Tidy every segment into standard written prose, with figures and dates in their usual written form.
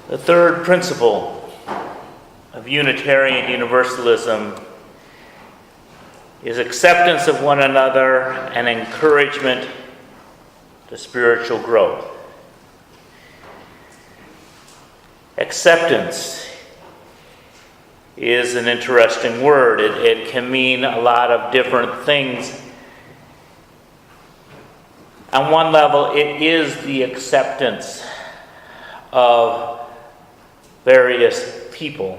The third principle of Unitarian Universalism is acceptance of one another and encouragement to spiritual growth. Acceptance is an interesting word. It can mean a lot of different things. On one level, it is the acceptance of various people.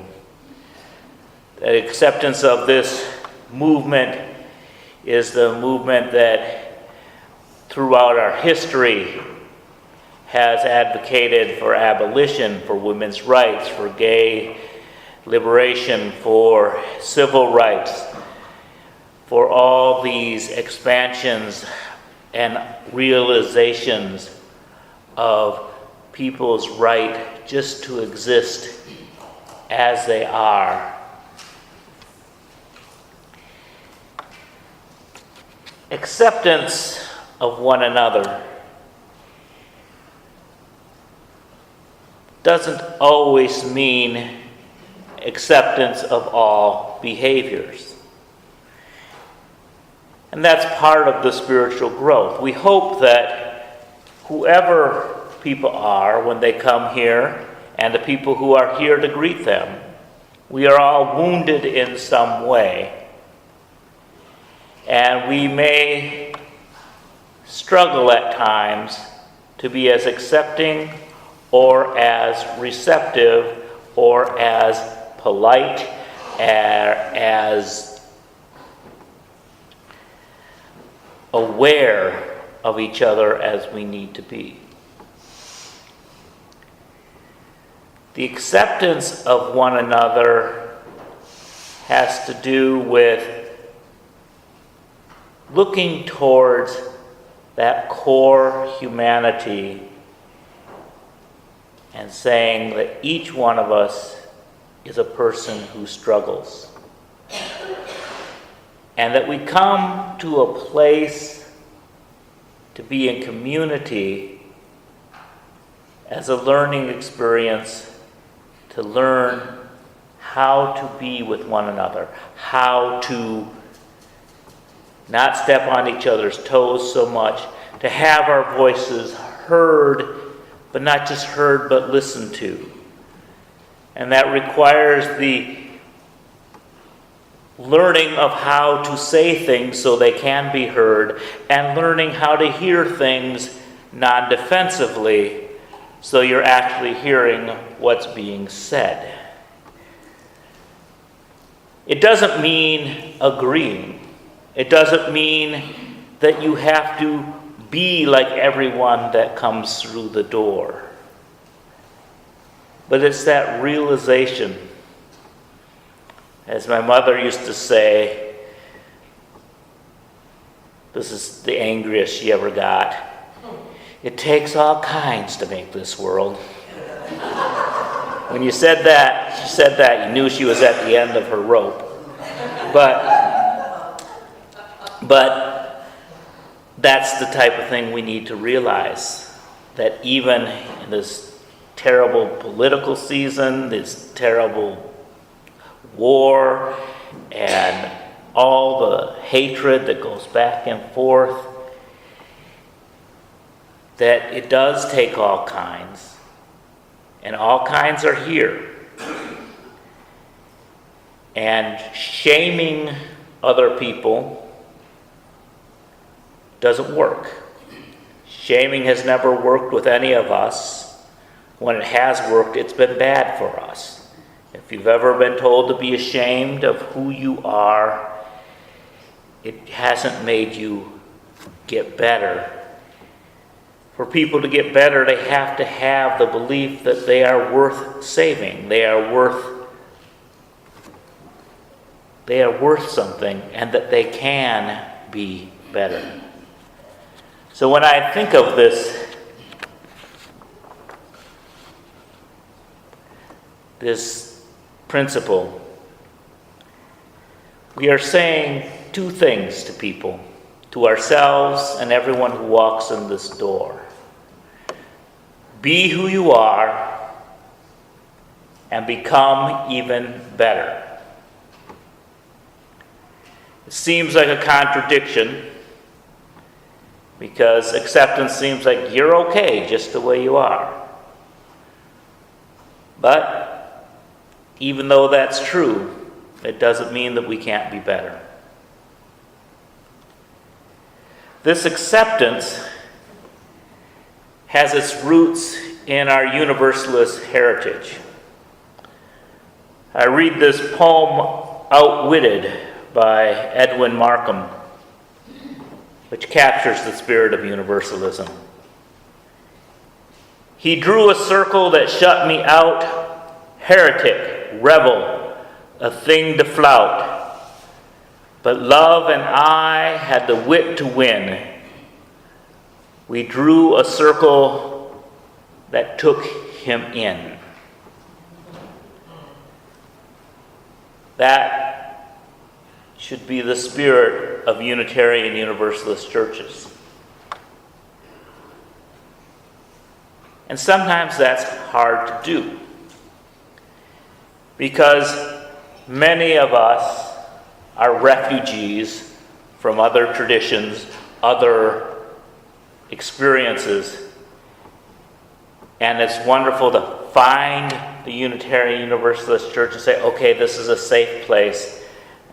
The acceptance of this movement is the movement that throughout our history has advocated for abolition, for women's rights, for gay liberation, for civil rights, for all these expansions and realizations of people's right just to exist as they are. Acceptance of one another doesn't always mean acceptance of all behaviors. And that's part of the spiritual growth. We hope that whoever people are when they come here, and the people who are here to greet them, we are all wounded in some way. And we may struggle at times to be as accepting or as receptive or as polite, as aware of each other as we need to be. The acceptance of one another has to do with looking towards that core humanity and saying that each one of us is a person who struggles. And that we come to a place to be in community as a learning experience, to learn how to be with one another, how to not step on each other's toes so much, to have our voices heard, but not just heard, but listened to. And that requires the learning of how to say things so they can be heard, and learning how to hear things non-defensively so you're actually hearing what's being said. It doesn't mean agreeing. It doesn't mean that you have to be like everyone that comes through the door. But it's that realization. As my mother used to say, this is the angriest she ever got, it takes all kinds to make this world. When she said that, you knew she was at the end of her rope. But that's the type of thing we need to realize, that even in this terrible political season, this terrible war, and all the hatred that goes back and forth, that it does take all kinds, and all kinds are here. And shaming other people doesn't work. Shaming has never worked with any of us. When it has worked, it's been bad for us. If you've ever been told to be ashamed of who you are, it hasn't made you get better. For people to get better, they have to have the belief that they are worth saving. They are worth something, and that they can be better. So when I think of this principle, we are saying two things to people, to ourselves and everyone who walks in this door. Be who you are, and become even better. It seems like a contradiction because acceptance seems like you're okay just the way you are. But even though that's true, it doesn't mean that we can't be better. This acceptance has its roots in our Universalist heritage. I read this poem, Outwitted, by Edwin Markham, which captures the spirit of universalism. He drew a circle that shut me out, heretic, rebel, a thing to flout. But love and I had the wit to win. We drew a circle that took him in. That should be the spirit of Unitarian Universalist churches. And sometimes that's hard to do because many of us are refugees from other traditions, other experiences, and it's wonderful to find the Unitarian Universalist church and say, okay, this is a safe place,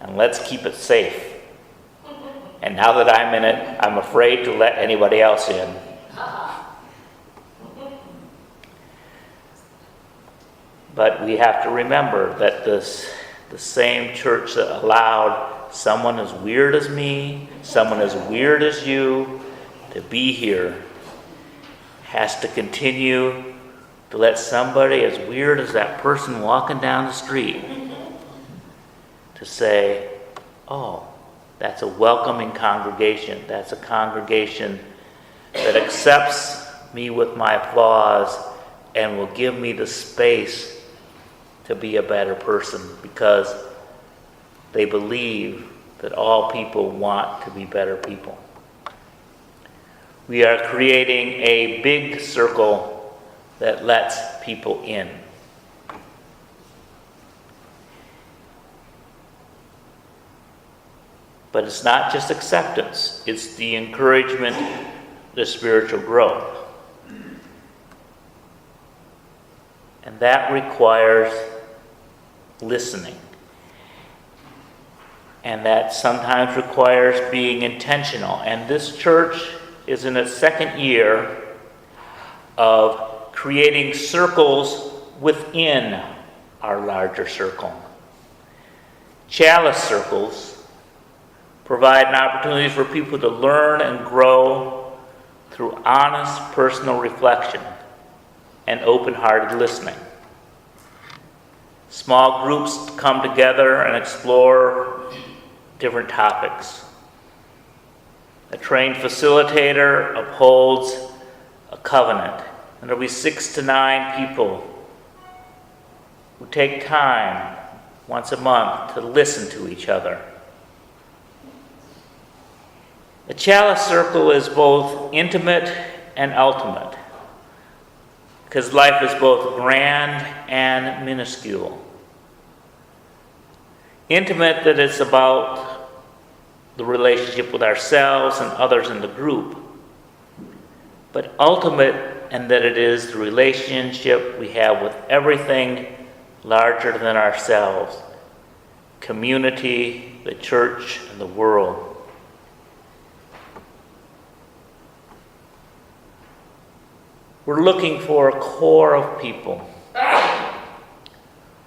and let's keep it safe. And now that I'm in it, I'm afraid to let anybody else in. But we have to remember that the same church that allowed someone as weird as me, someone as weird as you, to be here, has to continue to let somebody as weird as that person walking down the street to say, oh, that's a welcoming congregation. That's a congregation that accepts me with my flaws and will give me the space to be a better person because they believe that all people want to be better people. We are creating a big circle that lets people in. But it's not just acceptance, it's the encouragement, the spiritual growth. And that requires listening. And that sometimes requires being intentional. And this church is in its second year of creating circles within our larger circle. Chalice circles provide an opportunity for people to learn and grow through honest personal reflection and open-hearted listening. Small groups come together and explore different topics. A trained facilitator upholds a covenant, and there'll be 6 to 9 people who take time once a month to listen to each other. The chalice circle is both intimate and ultimate, because life is both grand and minuscule. Intimate, that it's about the relationship with ourselves and others in the group, but ultimate, and that it is the relationship we have with everything larger than ourselves, community, the church, and the world. We're looking for a core of people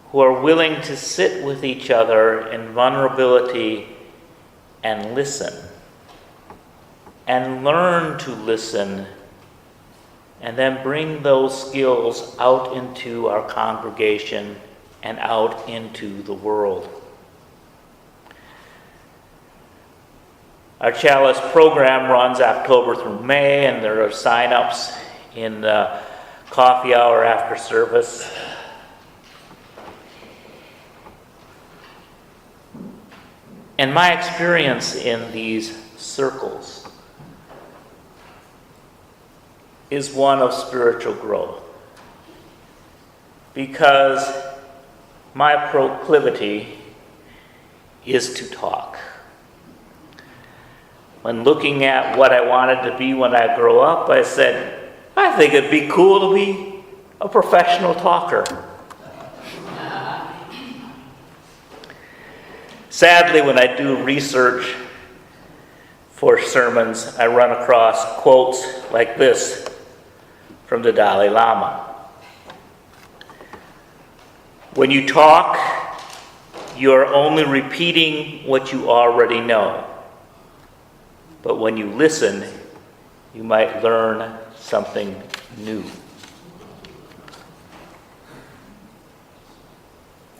who are willing to sit with each other in vulnerability and listen, and learn to listen, and then bring those skills out into our congregation and out into the world. Our Chalice program runs October through May, and there are sign-ups in the coffee hour after service. And my experience in these circles is one of spiritual growth, because my proclivity is to talk. When looking at what I wanted to be when I grow up, I said, I think it'd be cool to be a professional talker. Sadly, when I do research for sermons, I run across quotes like this from the Dalai Lama. When you talk, you're only repeating what you already know. But when you listen, you might learn something new.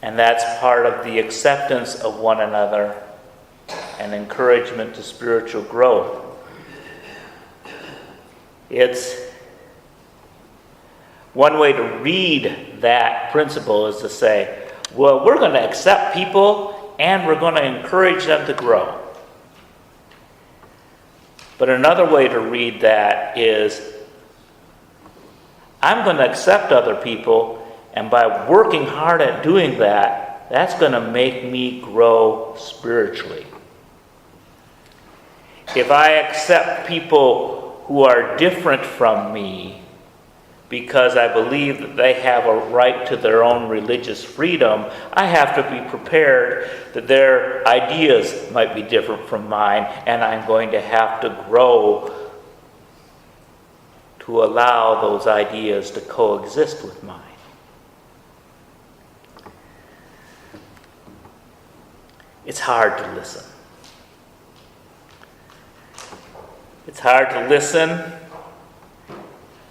And that's part of the acceptance of one another and encouragement to spiritual growth. It's one way to read that principle is to say, well, we're going to accept people and we're going to encourage them to grow. But another way to read that is, I'm going to accept other people, and by working hard at doing that, that's going to make me grow spiritually. If I accept people who are different from me because I believe that they have a right to their own religious freedom, I have to be prepared that their ideas might be different from mine, and I'm going to have to grow to allow those ideas to coexist with mine. It's hard to listen. It's hard to listen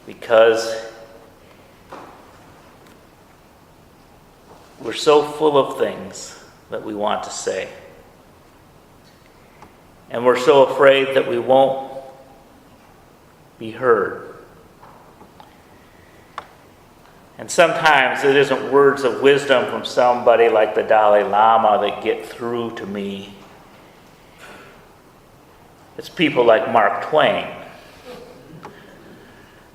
because we're so full of things that we want to say. And we're so afraid that we won't be heard. And sometimes it isn't words of wisdom from somebody like the Dalai Lama that get through to me. It's people like Mark Twain,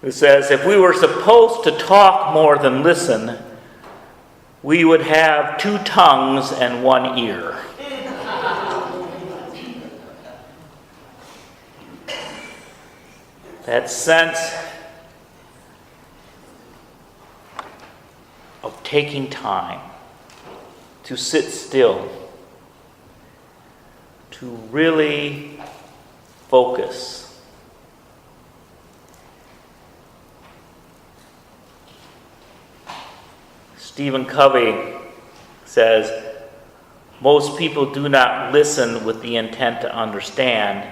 who says, if we were supposed to talk more than listen, we would have 2 tongues and 1 ear. That sense of taking time to sit still, to really focus. Stephen Covey says, most people do not listen with the intent to understand.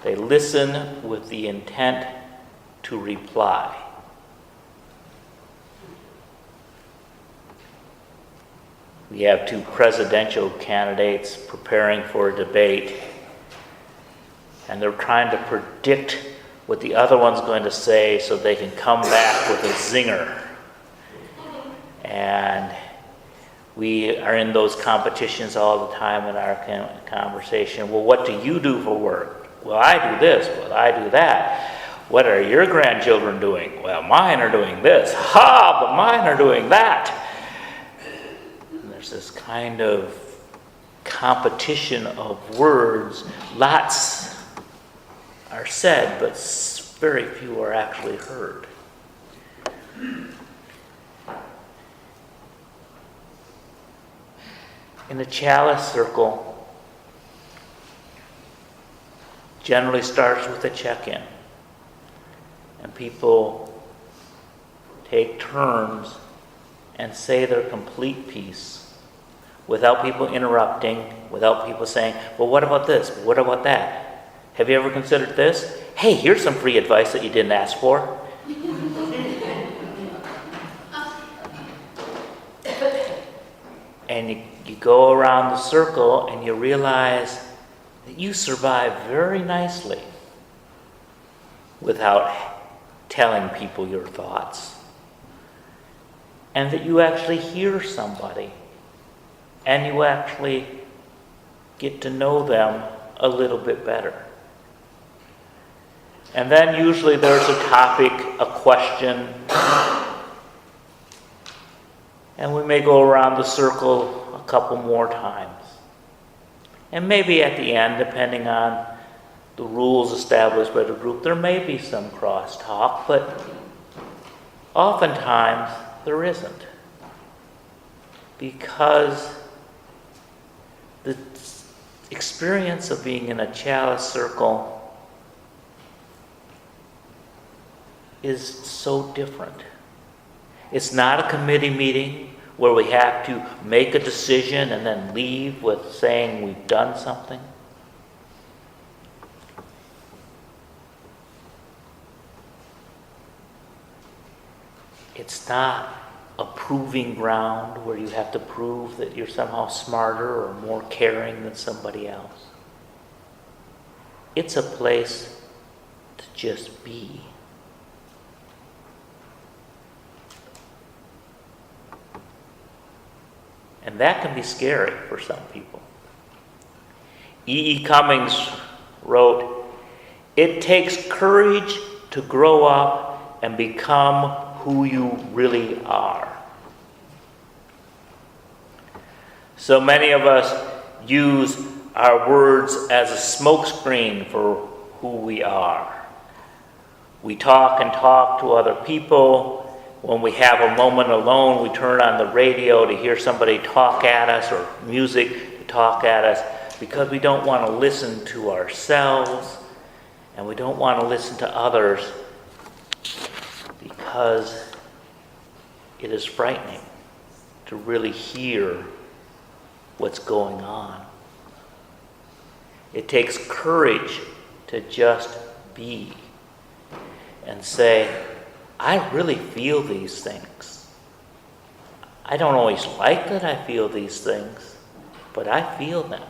They listen with the intent to reply. We have 2 presidential candidates preparing for a debate, and they're trying to predict what the other one's going to say so they can come back with a zinger. And we are in those competitions all the time in our conversation. Well, what do you do for work? Well, I do this. Well, I do that. What are your grandchildren doing? Well, mine are doing this. Ha! But mine are doing that. And there's this kind of competition of words. Lots are said, but very few are actually heard. In the chalice circle, generally starts with a check-in. And people take turns and say their complete piece without people interrupting, without people saying, well, what about this? What about that? Have you ever considered this? Hey, here's some free advice that you didn't ask for. And you go around the circle and you realize that you survive very nicely without telling people your thoughts. And that you actually hear somebody and you actually get to know them a little bit better. And then usually there's a topic, a question, And we may go around the circle a couple more times. And maybe at the end, depending on the rules established by the group, there may be some crosstalk, but oftentimes there isn't. Because the experience of being in a chalice circle is so different. It's not a committee meeting where we have to make a decision and then leave with saying we've done something. It's not a proving ground where you have to prove that you're somehow smarter or more caring than somebody else. It's a place to just be. And that can be scary for some people. E.E. Cummings wrote, "It takes courage to grow up and become who you really are." So many of us use our words as a smokescreen for who we are. We talk and talk to other people. When we have a moment alone, we turn on the radio to hear somebody talk at us or music to talk at us because we don't want to listen to ourselves and we don't want to listen to others because it is frightening to really hear what's going on. It takes courage to just be and say, I really feel these things. I don't always like that I feel these things, but I feel them.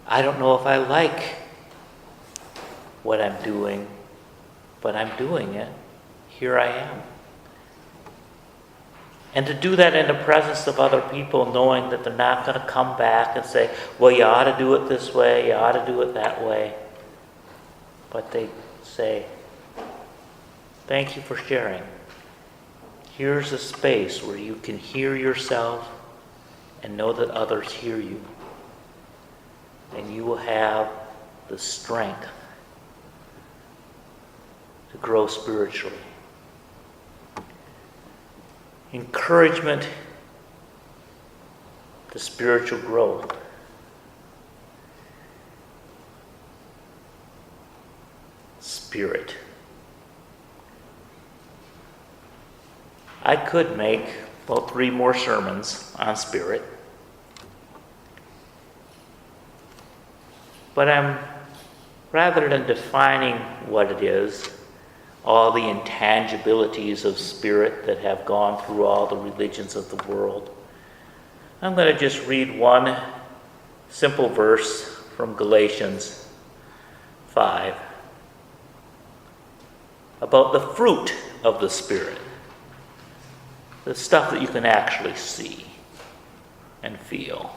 I don't know if I like what I'm doing, but I'm doing it. Here I am. And to do that in the presence of other people, knowing that they're not going to come back and say, well, you ought to do it this way, you ought to do it that way. But they say, thank you for sharing. Here's a space where you can hear yourself and know that others hear you. And you will have the strength to grow spiritually. Encouragement to spiritual growth. Spirit. I could make, 3 more sermons on spirit. But rather than defining what it is, all the intangibilities of spirit that have gone through all the religions of the world, I'm going to just read one simple verse from Galatians 5 about the fruit of the Spirit, the stuff that you can actually see and feel.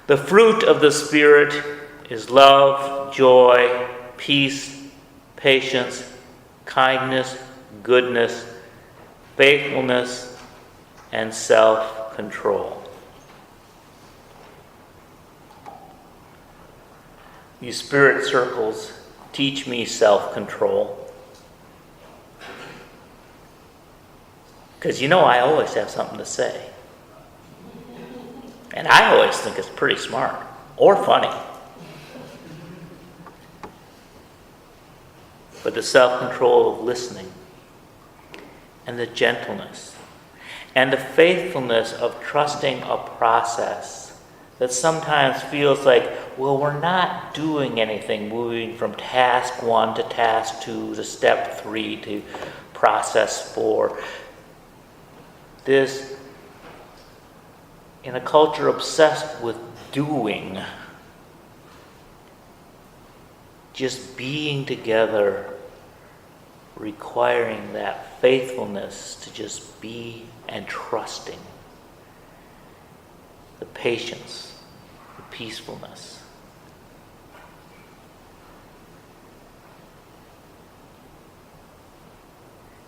The fruit of the Spirit is love, joy, peace, patience, kindness, goodness, faithfulness, and self-control. These spirit circles teach me self-control. Because I always have something to say. And I always think it's pretty smart or funny. But the self-control of listening and the gentleness and the faithfulness of trusting a process that sometimes feels like, well, we're not doing anything, moving from task 1 to task 2 to step 3 to process 4. This, in a culture obsessed with doing, just being together, requiring that faithfulness to just be and trusting, the patience, the peacefulness.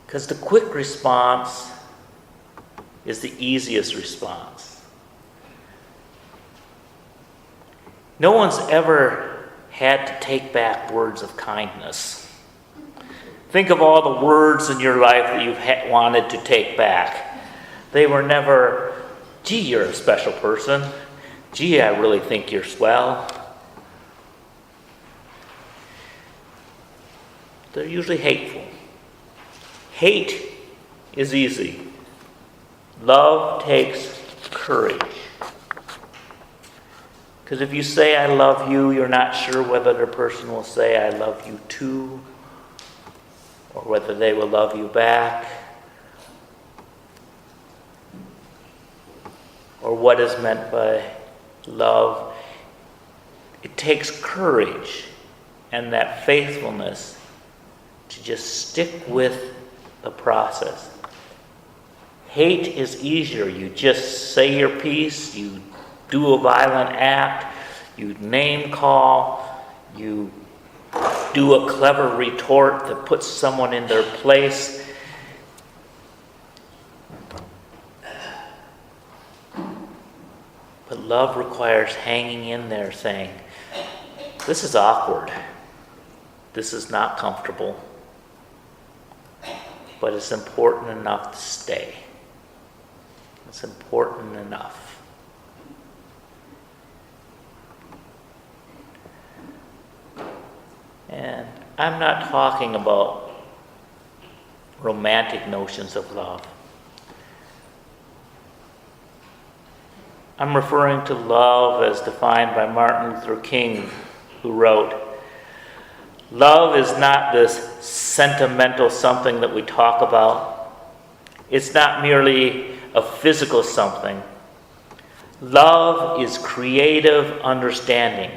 Because the quick response is the easiest response. No one's ever had to take back words of kindness. Think of all the words in your life that you've wanted to take back. They were never, gee, you're a special person. Gee, I really think you're swell. They're usually hateful. Hate is easy. Love takes courage. Because if you say I love you, you're not sure whether the person will say I love you too, or whether they will love you back, or what is meant by love. It takes courage and that faithfulness to just stick with the process. Hate is easier. You just say your piece, you do a violent act, you name call, you do a clever retort that puts someone in their place. But love requires hanging in there saying, this is awkward. This is not comfortable. But it's important enough to stay. It's important enough. And I'm not talking about romantic notions of love. I'm referring to love as defined by Martin Luther King, who wrote, "Love is not this sentimental something that we talk about. It's not merely a physical something. Love is creative understanding,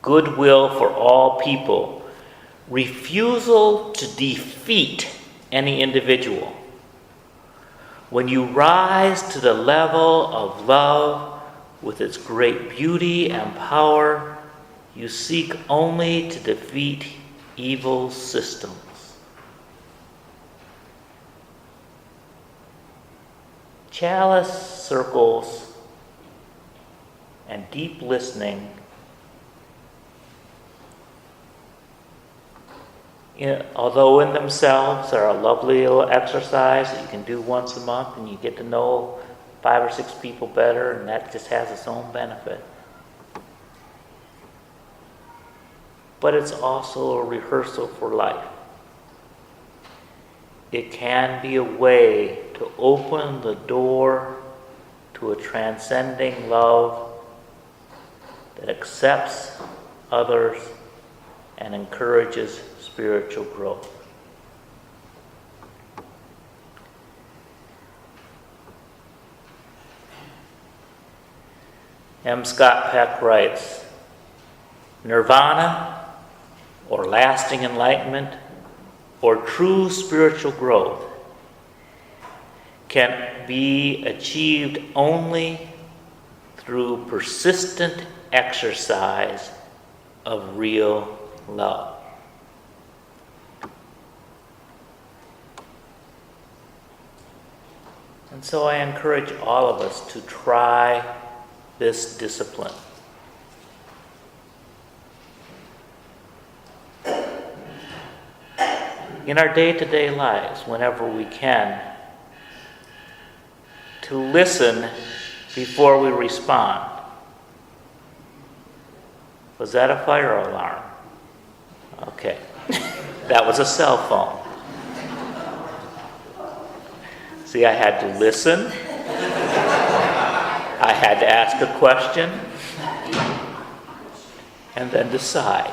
goodwill for all people, refusal to defeat any individual. When you rise to the level of love with its great beauty and power, you seek only to defeat evil systems." Chalice circles and deep listening, although in themselves are a lovely little exercise that you can do once a month, and you get to know 5 or 6 people better, and that just has its own benefit. But it's also a rehearsal for life. It can be a way to open the door to a transcending love that accepts others and encourages spiritual growth. M. Scott Peck writes, "Nirvana, or lasting enlightenment, or true spiritual growth can be achieved only through persistent exercise of real love." And so I encourage all of us to try this discipline. In our day-to-day lives, whenever we can, to listen before we respond. Was that a fire alarm? Okay. That was a cell phone. See, I had to listen. I had to ask a question. And then decide.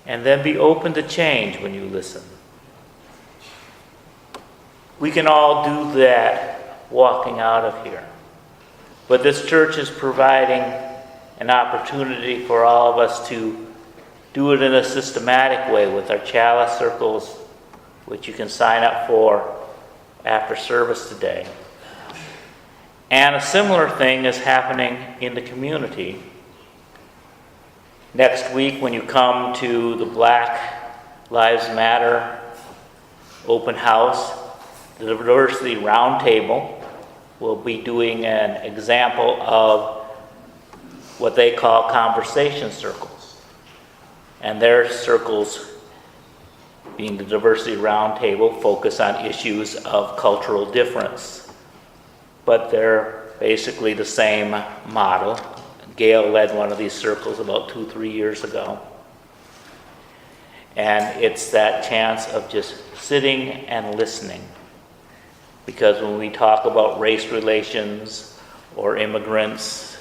And then be open to change when you listen. We can all do that walking out of here. But this church is providing an opportunity for all of us to do it in a systematic way with our chalice circles, which you can sign up for after service today. And a similar thing is happening in the community Next week, when you come to the Black Lives Matter open house, the Diversity Roundtable will be doing an example of what they call conversation circles. And their circles, being the Diversity Roundtable, focus on issues of cultural difference. But they're basically the same model. Gail led one of these circles about 2-3 years ago. And it's that chance of just sitting and listening. Because when we talk about race relations or immigrants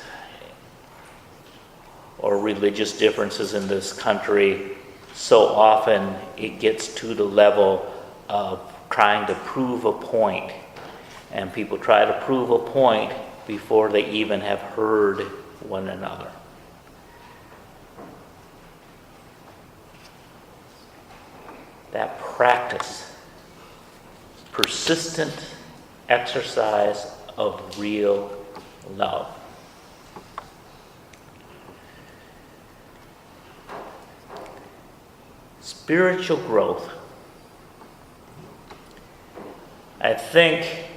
or religious differences in this country, so often it gets to the level of trying to prove a point. And people try to prove a point before they even have heard one another. That practice, persistent exercise of real love. Spiritual growth. I think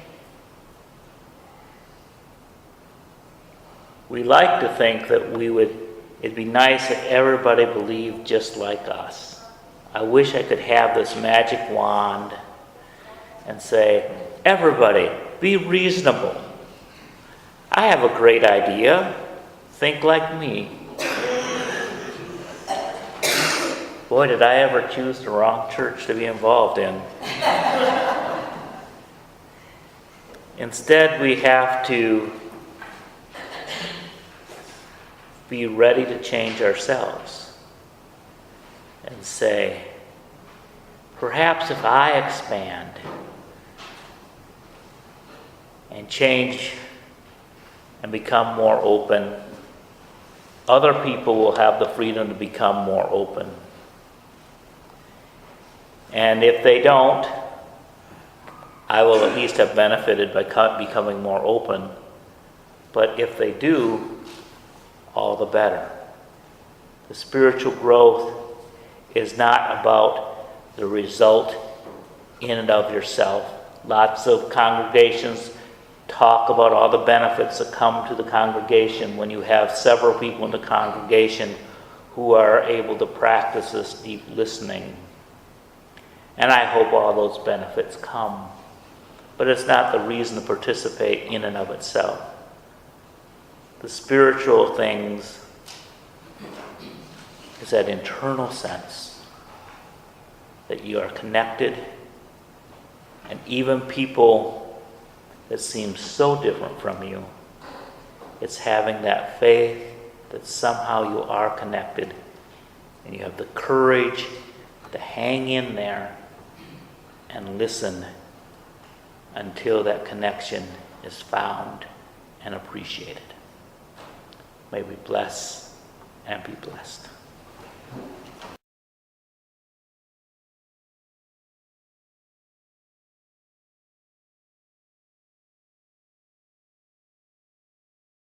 we like to think that it'd be nice if everybody believed just like us. I wish I could have this magic wand and say, everybody, be reasonable. I have a great idea. Think like me. Boy, did I ever choose the wrong church to be involved in. Instead, we have to be ready to change ourselves and say, perhaps if I expand and change and become more open, other people will have the freedom to become more open. And if they don't, I will at least have benefited by becoming more open. But if they do, all the better. The spiritual growth is not about the result in and of yourself. Lots of congregations talk about all the benefits that come to the congregation when you have several people in the congregation who are able to practice this deep listening. And I hope all those benefits come. But it's not the reason to participate in and of itself. The spiritual things is that internal sense that you are connected, and even people that seem so different from you, it's having that faith that somehow you are connected, and you have the courage to hang in there and listen until that connection is found and appreciated. May we bless and be blessed.